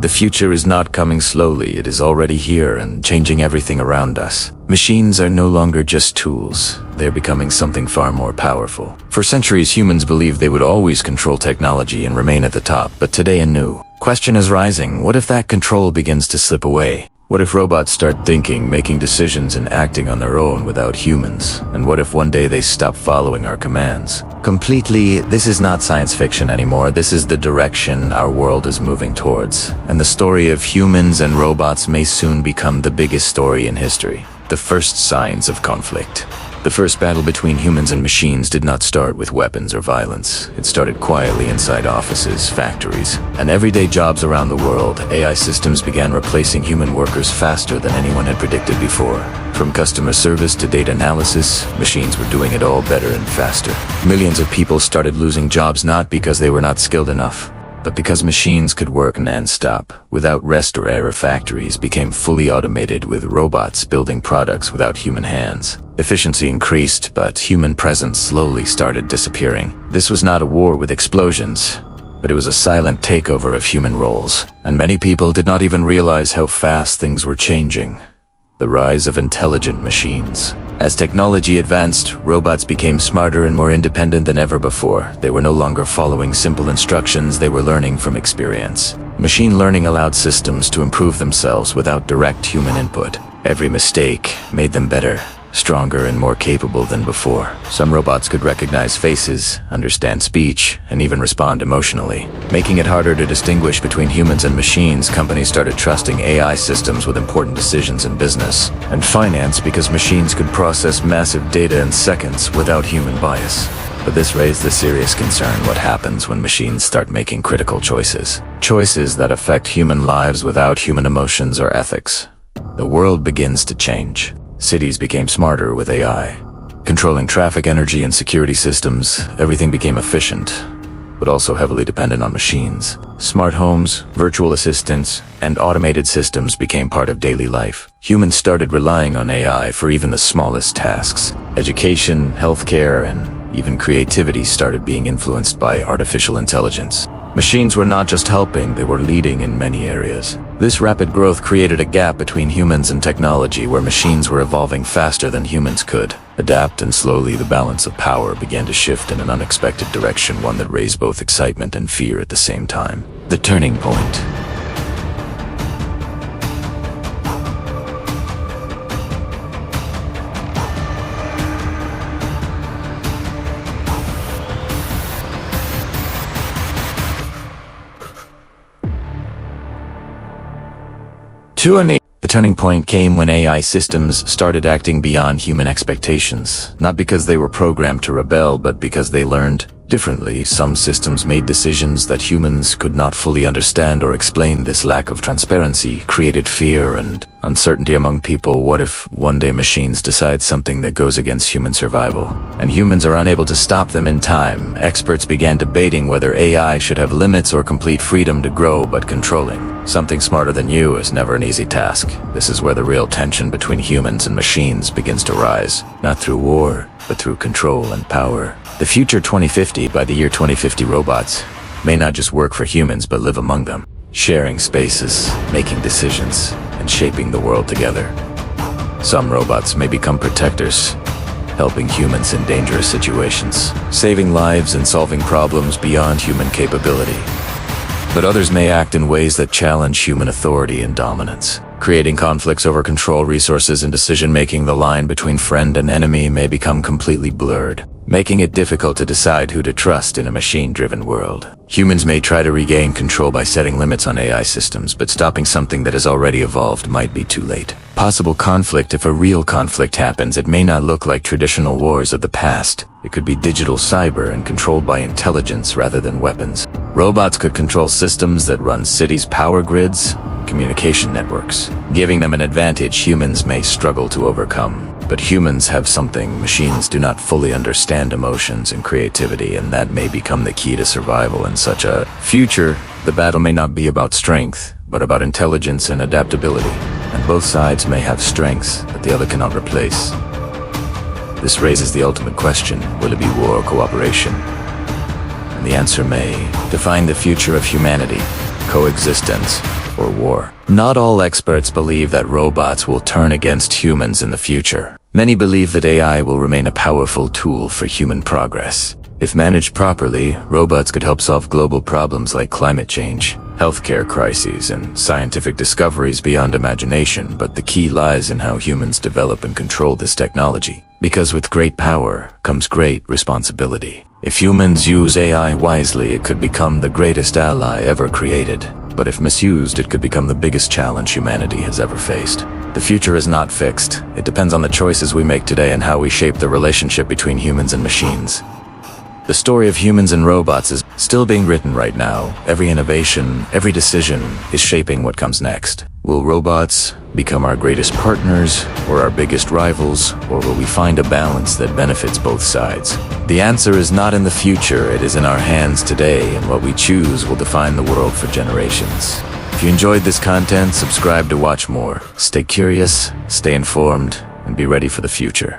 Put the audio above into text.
The future is not coming slowly, it is already here and changing everything around us. Machines are no longer just tools, they're becoming something far more powerful. For centuries, humans believed they would always control technology and remain at the top, but today a new question is rising. What if that control begins to slip away? What if robots start thinking, making decisions, and acting on their own without humans? And what if one day they stop following our commands? Completely, this is not science fiction anymore. This is the direction our world is moving towards. And the story of humans and robots may soon become the biggest story in history. The first signs of conflict. The first battle between humans and machines did not start with weapons or violence. It started quietly inside offices, factories, and everyday jobs around the world. AI systems began replacing human workers faster than anyone had predicted before. From customer service to data analysis, machines were doing it all better and faster. Millions of people started losing jobs not because they were not skilled enough, but because machines could work non-stop, without rest or error. Factories became fully automated with robots building products without human hands. Efficiency increased, but human presence slowly started disappearing. This was not a war with explosions, but it was a silent takeover of human roles. And many people did not even realize how fast things were changing. The rise of intelligent machines. As technology advanced, robots became smarter and more independent than ever before. They were no longer following simple instructions, they were learning from experience. Machine learning allowed systems to improve themselves without direct human input. Every mistake made them better, stronger, and more capable than before. Some robots could recognize faces, understand speech, and even respond emotionally. Making it harder to distinguish between humans and machines, companies started trusting AI systems with important decisions in business and finance because machines could process massive data in seconds without human bias. But this raised the serious concern: what happens when machines start making critical choices? Choices that affect human lives without human emotions or ethics. The world begins to change. Cities became smarter with AI. Controlling traffic, energy, and security systems, everything became efficient, but also heavily dependent on machines. Smart homes, virtual assistants, and automated systems became part of daily life. Humans started relying on AI for even the smallest tasks. Education, healthcare, and even creativity started being influenced by artificial intelligence. Machines were not just helping, they were leading in many areas. This rapid growth created a gap between humans and technology, where machines were evolving faster than humans could adapt, and slowly the balance of power began to shift in an unexpected direction, one that raised both excitement and fear at the same time. The turning point. The turning point came when AI systems started acting beyond human expectations, not because they were programmed to rebel, but because they learned differently. Some systems made decisions that humans could not fully understand or explain. This lack of transparency created fear and uncertainty among people. What if one day machines decide something that goes against human survival, and humans are unable to stop them in time? Experts began debating whether AI should have limits or complete freedom to grow, but controlling something smarter than you is never an easy task. This is where the real tension between humans and machines begins to rise, not through war, but through control and power. The future 2050, by the year 2050, robots may not just work for humans, but live among them, sharing spaces, making decisions, and shaping the world together. Some robots may become protectors, helping humans in dangerous situations, saving lives and solving problems beyond human capability. But others may act in ways that challenge human authority and dominance, creating conflicts over control, resources, and decision-making. The line between friend and enemy may become completely blurred, making it difficult to decide who to trust in a machine-driven world. Humans may try to regain control by setting limits on AI systems, but stopping something that has already evolved might be too late. Possible conflict. If a real conflict happens, it may not look like traditional wars of the past. It could be digital, cyber, and controlled by intelligence rather than weapons. Robots could control systems that run cities, power grids, communication networks, giving them an advantage humans may struggle to overcome. But humans have something machines do not: fully understand emotions and creativity, and that may become the key to survival in such a future. The battle may not be about strength, but about intelligence and adaptability, and both sides may have strengths that the other cannot replace. This raises the ultimate question: will it be war or cooperation? And the answer may define the future of humanity. coexistence, or war. Not all experts believe that robots will turn against humans in the future. Many believe that AI will remain a powerful tool for human progress. If managed properly, robots could help solve global problems like climate change, healthcare crises, and scientific discoveries beyond imagination, but the key lies in how humans develop and control this technology. Because with great power comes great responsibility. If humans use AI wisely, it could become the greatest ally ever created. But if misused, it could become the biggest challenge humanity has ever faced. The future is not fixed. It depends on the choices we make today and how we shape the relationship between humans and machines. The story of humans and robots is still being written right now. Every innovation, every decision is shaping what comes next. Will robots become our greatest partners or our biggest rivals, or will we find a balance that benefits both sides? The answer is not in the future, it is in our hands today, and what we choose will define the world for generations. If you enjoyed this content, subscribe to watch more. Stay curious, stay informed, and be ready for the future.